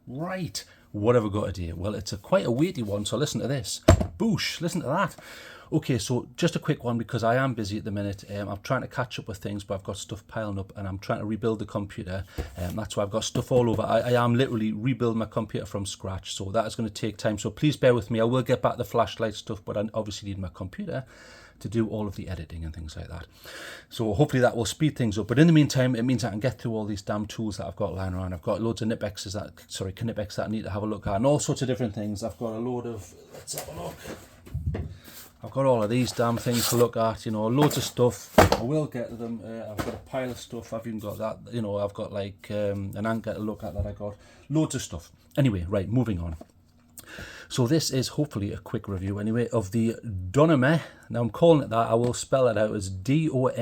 Right, what have I got today? Well, it's quite a weighty one, so listen to this. Boosh, listen to that. Okay, so just a quick one because I am busy at the minute. I'm trying to catch up with things, but I've got stuff piling up and I'm trying to rebuild the computer. That's why I've got stuff all over. I am literally rebuilding my computer from scratch, so that is going to take time. So please bear with me. I will get back the flashlight stuff, but I obviously need my computer to do all of the editing and things like that. So hopefully that will speed things up. But in the meantime, it means I can get through all these damn tools that I've got lying around. I've got loads of Knipexes that I need to have a look at and all sorts of different things. I've got a load of, let's have a look. I've got all of these damn things to look at, you know, loads of stuff. I will get to them. I've got a pile of stuff. I've even got that, you know, I've got like an anchor to look at that I got. Loads of stuff. Anyway, right, moving on. So this is hopefully a quick review anyway of the Donumeh. Now I'm calling it that. I will spell it out as D-O-N-U-M-E-H.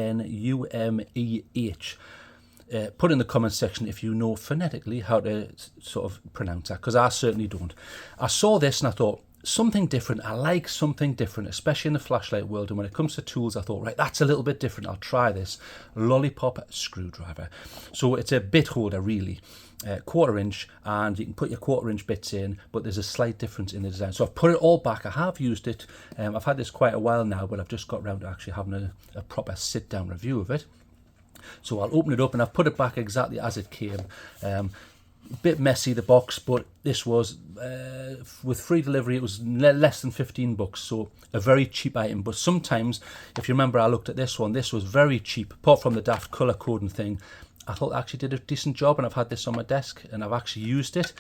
Put in the comments section if you know phonetically how to sort of pronounce that, because I certainly don't. I saw this and I thought, something different. I like something different, especially in the flashlight world. And when it comes to tools, I thought, right, that's a little bit different. I'll try this Lollipop screwdriver. So it's a bit holder, really. 1/4 inch, and you can put your 1/4 inch bits in, but there's a slight difference in the design. So I've put it all back. I have used it. I've had this quite a while now, but I've just got around to actually having a proper sit down review of it. So I'll open it up and I've put it back exactly as it came. Bit messy, the box, but this was with free delivery, it was less than 15 bucks, so a very cheap item. But sometimes, if you remember, I looked at this one, this was very cheap, apart from the daft color coding thing. I thought I actually did a decent job, and I've had this on my desk and I've actually used it.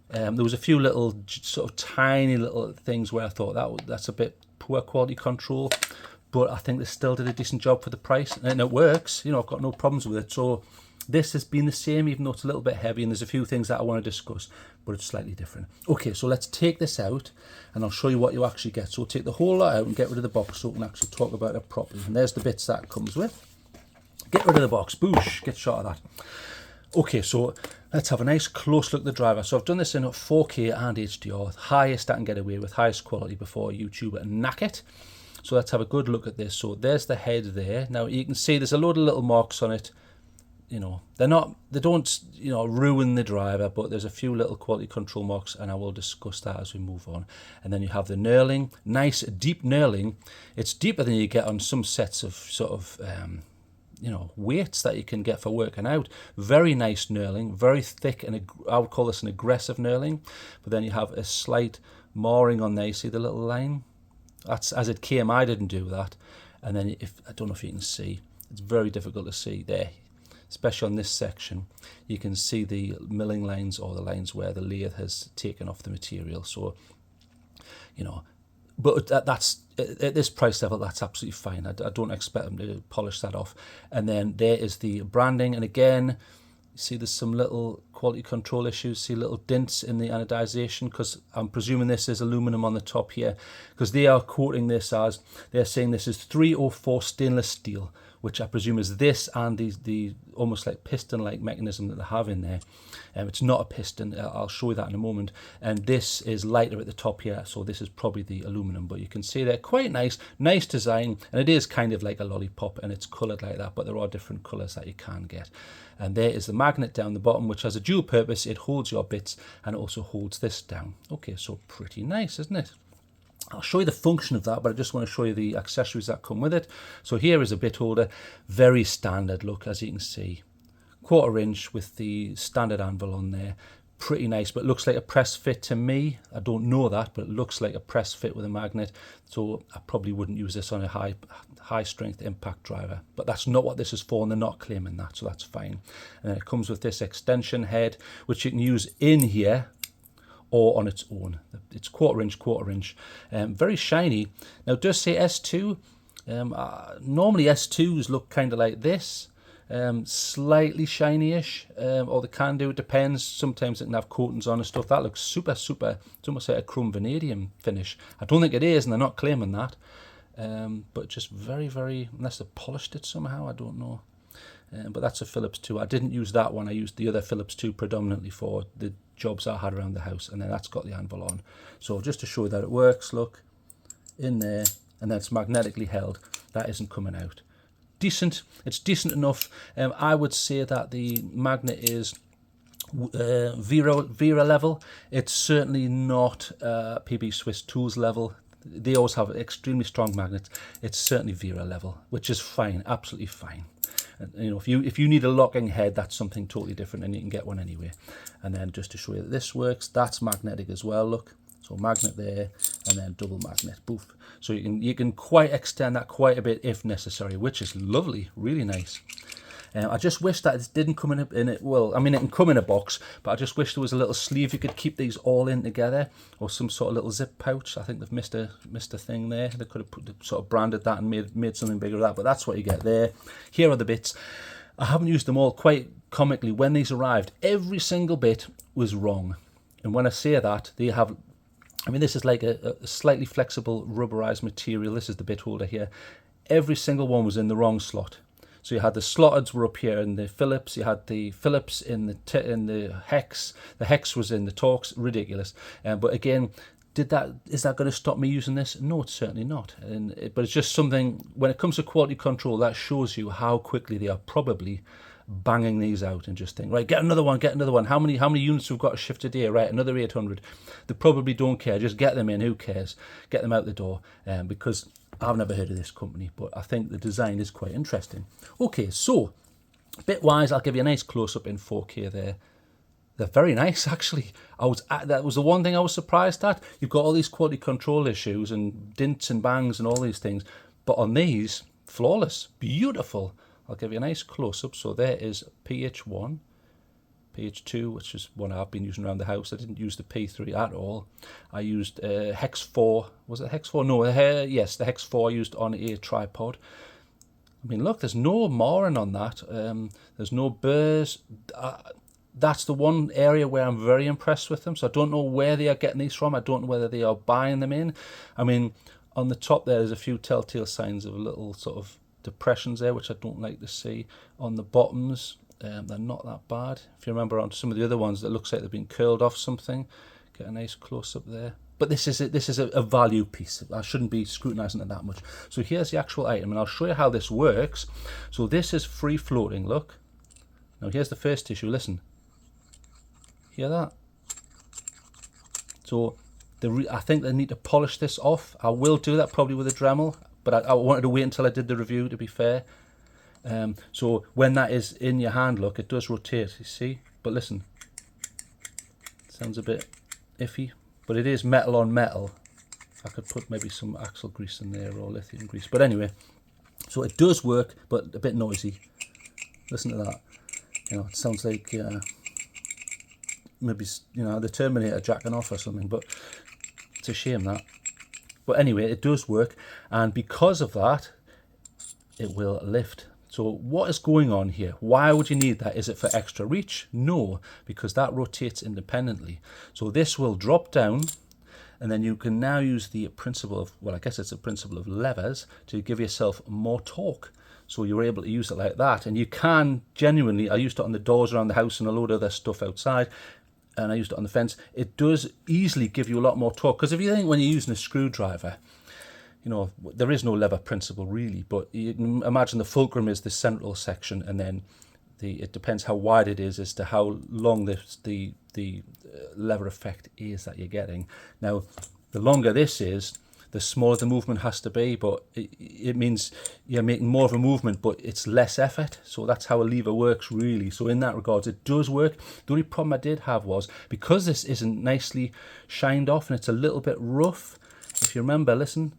There was a few little sort of tiny little things where I thought that's a bit poor quality control, but I think they still did a decent job for the price, and it works. You know, I've got no problems with it. So this has been the same, even though it's a little bit heavy, and there's a few things that I want to discuss, but it's slightly different. Okay, so let's take this out and I'll show you what you actually get. So take the whole lot out and get rid of the box so we can actually talk about it properly. And there's the bits that it comes with. Get rid of the box, boosh, get shot of that. Okay, so let's have a nice close look at the driver. So I've done this in 4K and HDR, highest I can get away with, highest quality before YouTube knack it. So let's have a good look at this. So there's the head there. Now you can see there's a load of little marks on it. You know, they don't, you know, ruin the driver, but there's a few little quality control marks, and I will discuss that as we move on. And then you have the knurling, nice deep knurling. It's deeper than you get on some sets of sort of, you know, weights that you can get for working out. Very nice knurling, very thick, and I would call this an aggressive knurling. But then you have a slight marring on there. You see the little line? That's as it came. I didn't do that. And then I don't know if you can see, it's very difficult to see there. Especially on this section, you can see the milling lines, or the lines where the lathe has taken off the material. So, you know, but that's at this price level, that's absolutely fine. I don't expect them to polish that off. And then there is the branding, and again, you see there's some little quality control issues. See little dints in the anodization, because I'm presuming this is aluminum on the top here, because they are quoting this as, they're saying this is 304 stainless steel, which I presume is this and the almost like piston-like mechanism that they have in there. It's not a piston, I'll show you that in a moment. And this is lighter at the top here, so this is probably the aluminum. But you can see they're quite nice design, and it is kind of like a lollipop, and it's coloured like that, but there are different colours that you can get. And there is the magnet down the bottom, which has a dual purpose. It holds your bits and it also holds this down. Okay, so pretty nice, isn't it? I'll show you the function of that, but I just want to show you the accessories that come with it. So here is a bit holder, very standard look, as you can see. 1/4 inch with the standard anvil on there. Pretty nice, but it looks like a press fit to me. I don't know that, but it looks like a press fit with a magnet. So I probably wouldn't use this on a high strength impact driver, but that's not what this is for, and they're not claiming that, so that's fine. And then it comes with this extension head, which you can use in here or on its own. It's 1/4 inch, very shiny. Now it does say S2. Normally S2s look kind of like this, slightly shiny-ish, or they can do, it depends. Sometimes it can have coatings on and stuff. That looks super, it's almost like a chrome vanadium finish. I don't think it is, and they're not claiming that, but just very, unless they polished it somehow, I don't know. But that's a Phillips 2. I didn't use that one. I used the other Phillips 2 predominantly for the jobs I had around the house, and then that's got the anvil on. So just to show you that it works, look, in there, and then it's magnetically held. That isn't coming out. Decent. It's decent enough. I would say that the magnet is Vera level. It's certainly not PB Swiss Tools level. They always have extremely strong magnets. It's certainly Vera level, which is fine, absolutely fine. And, you know, if you need a locking head, that's something totally different, and you can get one anyway. And then just to show you that this works, that's magnetic as well. Look, so magnet there, and then double magnet, boof. So you can quite extend that quite a bit if necessary, which is lovely, really nice. I just wish that it didn't come in it. Well, I mean, it can come in a box, but I just wish there was a little sleeve you could keep these all in together, or some sort of little zip pouch. I think they've missed a thing there. They could have sort of branded that and made something bigger of that, but that's what you get there. Here are the bits. I haven't used them all. Quite comically, when these arrived, every single bit was wrong. And when I say that, they have, I mean, this is like a slightly flexible rubberized material. This is the bit holder here. Every single one was in the wrong slot. So you had the slotteds were up here in the Phillips, you had the Phillips in the hex. The hex was in the Torx. Ridiculous. But again, is that going to stop me using this? No, it's certainly not. But it's just something, when it comes to quality control, that shows you how quickly they are probably banging these out and just think, right, get another one. How many units we've got to shift today? Right, another 800. They probably don't care. Just get them in. Who cares? Get them out the door. Because I've never heard of this company, but I think the design is quite interesting. Okay, so bit-wise, I'll give you a nice close-up in 4K there. They're very nice, actually. That was the one thing I was surprised at. You've got all these quality control issues and dints and bangs and all these things, but on these, flawless, beautiful. I'll give you a nice close-up. So there is PH1. PH2, which is one I've been using around the house. I didn't use the P3 at all. I used Hex 4. Was it Hex 4? No, yes, the Hex 4 I used on a tripod. I mean, look, there's no marring on that. There's no burrs. That's the one area where I'm very impressed with them. So I don't know where they are getting these from. I don't know whether they are buying them in. I mean, on the top there's a few telltale signs of little sort of depressions there, which I don't like to see. On the bottoms, they're not that bad. If you remember on some of the other ones, that looks like they've been curled off something. Get a nice close-up there. But this is a value piece. I shouldn't be scrutinizing it that much. So here's the actual item, and I'll show you how this works. So this is free floating, look. Now here's the first issue, listen. Hear that? So I think they need to polish this off. I will do that probably with a Dremel, but I wanted to wait until I did the review, to be fair. So when that is in your hand, look, it does rotate, you see? But listen, sounds a bit iffy, but it is metal on metal. I could put maybe some axle grease in there or lithium grease. But anyway, so it does work, but a bit noisy. Listen to that. You know, it sounds like maybe, you know, the Terminator jacking off or something, but it's a shame that. But anyway, it does work, and because of that, it will lift. So what is going on here? Why would you need that? Is it for extra reach? No, because that rotates independently. So this will drop down, and then you can now use the principle of, well, I guess it's a principle of levers to give yourself more torque. So you're able to use it like that. And you can genuinely, I used it on the doors around the house and a load of other stuff outside, and I used it on the fence. It does easily give you a lot more torque. Because if you think when you're using a screwdriver, you know, there is no lever principle really, but you can imagine the fulcrum is the central section, and then it depends how wide it is as to how long the lever effect is that you're getting. Now, the longer this is, the smaller the movement has to be, but it means you're making more of a movement, but it's less effort. So that's how a lever works really. So in that regards, it does work. The only problem I did have was, because this isn't nicely shined off and it's a little bit rough, if you remember, listen.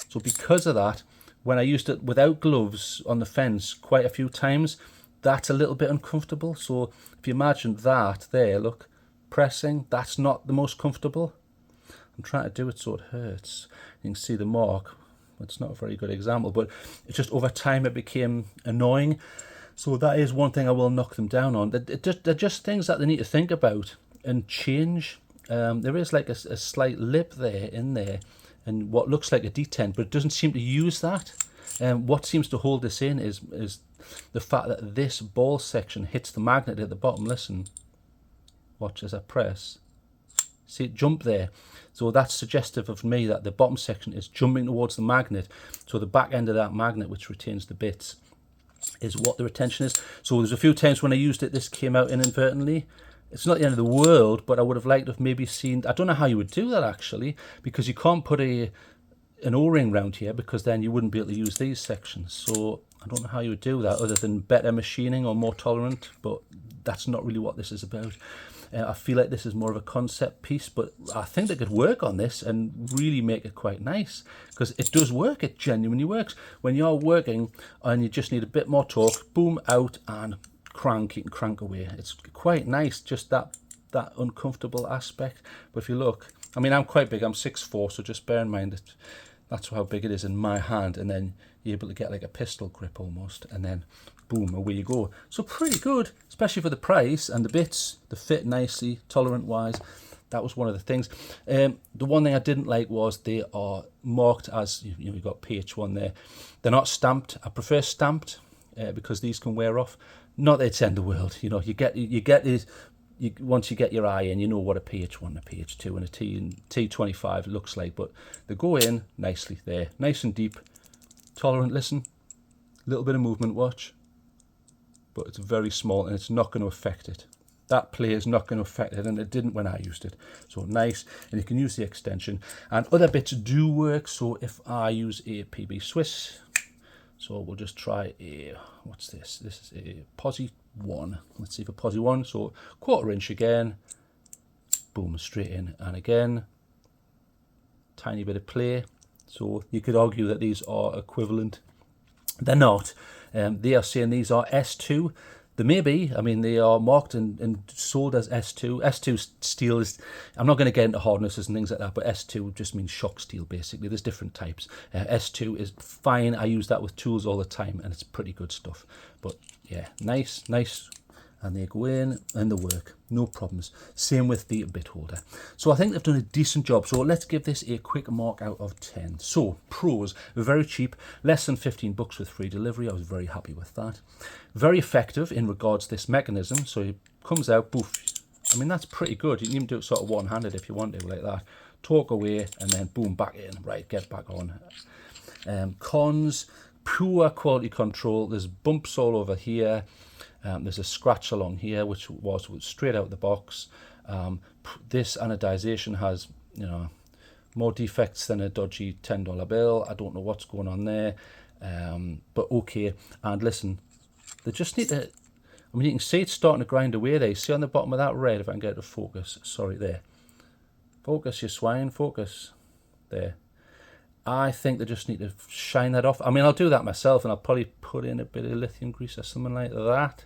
So because of that, when I used it without gloves on the fence quite a few times, that's a little bit uncomfortable. So if you imagine that there, look, pressing, that's not the most comfortable. I'm trying to do it so it hurts. You can see the mark. It's not a very good example, but it's just over time it became annoying. So that is one thing I will knock them down on. They're just things that they need to think about and change. There is like a slight lip there in there, and what looks like a detent, but it doesn't seem to use that. What seems to hold this in is the fact that this ball section hits the magnet at the bottom. Listen, watch as I press. See it jump there. So that's suggestive of me that the bottom section is jumping towards the magnet. So the back end of that magnet, which retains the bits, is what the retention is. So there's a few times when I used it, this came out inadvertently. It's not the end of the world, but I would have liked to have maybe seen, I don't know how you would do that actually, because you can't put an O-ring round here, because then you wouldn't be able to use these sections. So I don't know how you would do that other than better machining or more tolerant, but that's not really what this is about. I feel like this is more of a concept piece, but I think they could work on this and really make it quite nice, because it does work. It genuinely works. When you're working and you just need a bit more torque, boom, out and crank, you can crank away. It's quite nice, just that uncomfortable aspect. But if you look, I mean, I'm quite big, I'm 6'4", so just bear in mind that that's how big it is in my hand, and then you're able to get like a pistol grip almost, and then boom, away you go. So pretty good, especially for the price, and the bits, they fit nicely, tolerant wise. That was one of the things. The one thing I didn't like was they are marked as, you've got PH1 there. They're not stamped. I prefer stamped because these can wear off. Not that it's the end of the world. You get these. Once you get your eye in, you know what a PH1, a PH2 and a T25 looks like, but they go in nicely there, nice and deep, tolerant. Listen, little bit of movement, watch, but it's very small and it's not going to affect it. That play is not going to affect it, and it didn't when I used it. So nice, and you can use the extension, and other bits do work. So if I use a PB Swiss, so we'll just try a, what's this? This is a Posi 1. Let's see for Posi 1. So 1/4 inch again, boom, straight in, and again, tiny bit of play. So you could argue that these are equivalent. They're not. They are saying these are S2. They may be. I mean, they are marked and sold as S2. S2 steel is, I'm not going to get into hardnesses and things like that, but S2 just means shock steel, basically. There's different types. S2 is fine. I use that with tools all the time, and it's pretty good stuff. But yeah, nice. And they go in and they work, no problems. Same with the bit holder. So I think they've done a decent job. So let's give this a quick mark out of 10. So pros, very cheap, less than $15 with free delivery. I was very happy with that. Very effective in regards to this mechanism. So it comes out, boof. I mean, that's pretty good. You can even do it sort of one-handed if you want to, like that. Torque away and then boom, back in. Right, get back on. Cons, pure quality control. There's bumps all over here. There's a scratch along here, which was straight out the box. This anodization has, more defects than a dodgy $10 bill. I don't know what's going on there, but okay. And listen, they just need to, I mean, you can see it's starting to grind away there. You see on the bottom of that red, if I can get it to focus. Sorry, there. Focus, you swine, focus. There. I think they just need to shine that off. I mean, I'll do that myself, and I'll probably put in a bit of lithium grease or something like that.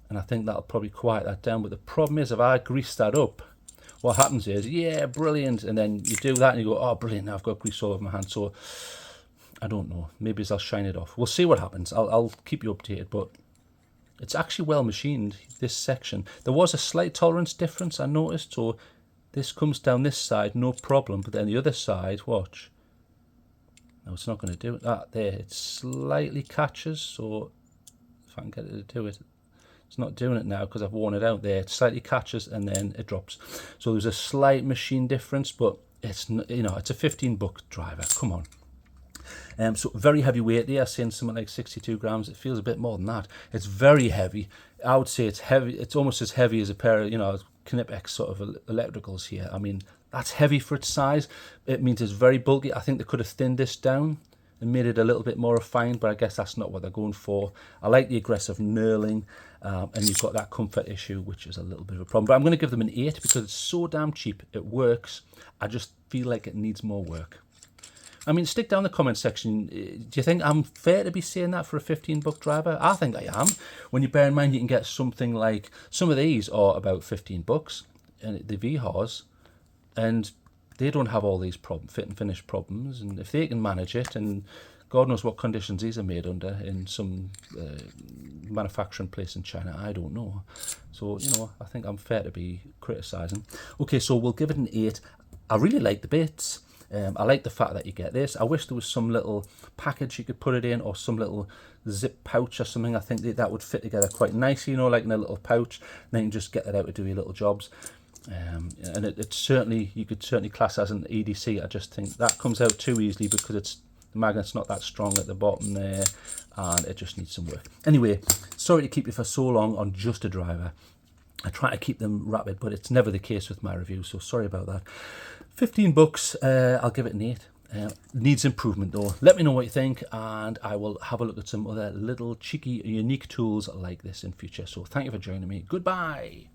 And I think that'll probably quiet that down. But the problem is, if I grease that up, what happens is, yeah, brilliant. And then you do that and you go, oh, brilliant, now I've got grease all over my hand. So I don't know. Maybe I'll shine it off. We'll see what happens. I'll keep you updated. But it's actually well machined, this section. There was a slight tolerance difference, I noticed. So this comes down this side, no problem. But then the other side, watch. No, it's not going to do it. That there, it slightly catches. So if I can get it to do it. It's not doing it now because I've worn it out there. It slightly catches and then it drops. So there's a slight machine difference, but it's, it's a $15 driver. Come on. So very heavy weight there, saying something like 62 grams. It feels a bit more than that. It's very heavy. I would say it's heavy. It's almost as heavy as a pair of, Knipex sort of electricals here. I mean, that's heavy for its size. It means it's very bulky. I think they could have thinned this down and made it a little bit more refined, but I guess that's not what they're going for. I like the aggressive knurling, and you've got that comfort issue, which is a little bit of a problem. But I'm going to give them an 8 because it's so damn cheap. It works. I just feel like it needs more work. I mean, stick down in the comment section. Do you think I'm fair to be saying that for a $15 driver? I think I am. When you bear in mind you can get something like, some of these are about $15, and the VHARs, and they don't have all these fit and finish problems. And if they can manage it, and God knows what conditions these are made under in some manufacturing place in China, I don't know. So, I think I'm fair to be criticising. Okay, so we'll give it an 8. I really like the bits. I like the fact that you get this. I wish there was some little package you could put it in, or some little zip pouch or something. I think that would fit together quite nicely, like in a little pouch. And then you can just get that out to do your little jobs. And it's certainly, you could certainly class as an EDC. I just think that comes out too easily because the magnet's not that strong at the bottom there, and it just needs some work. Anyway, sorry to keep you for so long on just a driver. I try to keep them rapid, but it's never the case with my reviews, so sorry about that. 15 bucks, I'll give it an 8. Needs improvement though. Let me know what you think, and I will have a look at some other little cheeky, unique tools like this in future. So thank you for joining me. Goodbye.